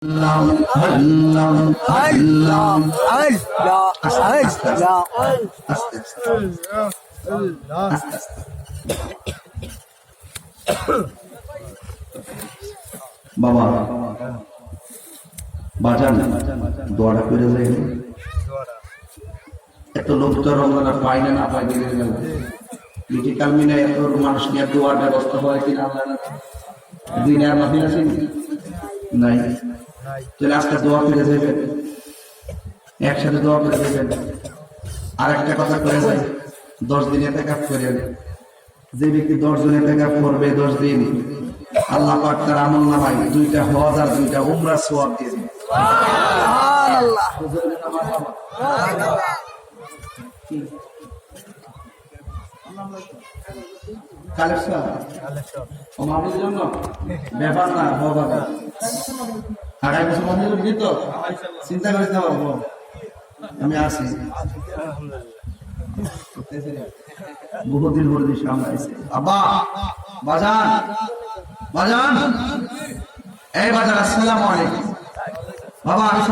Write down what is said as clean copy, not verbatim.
বাবা বাজান দোয়াটা করে যায় এত লোক তো রমজান পাই না পাই দিয়ে গেল ক্রিটিক্যাল মিনে এত মানুষ নিয়ে দোয়ার ব্যবস্থা হয় কিনা আল্লাহ দিনে আর মাফি আছে নাই তাহলে আজকে দোয়া করে যাবেন একসাথে দোয়া করে যাবেন আর একটা কথা করে যায় 10 দিন ইতিকাফ করেন যে ব্যক্তি 10 দিন ইতিকাফ করবে 10 দিন আল্লাহ পাক তার আমল নামায় 2টা হজ আর 2টা উমরা সওয়াব দিয়ে দিবেন সুবহানাল্লাহ কালেকশন ও মামুর জন্য ব্যাপার না বাবা আগামী বছর বন্ধ করে দিত চিন্তা করিস না বাবু আমি আসি বহুদিন পরে দিন সামনে আসছে আব্বা বাজান বাজান এই বাজান আসসালামু আলাইকুম বাবা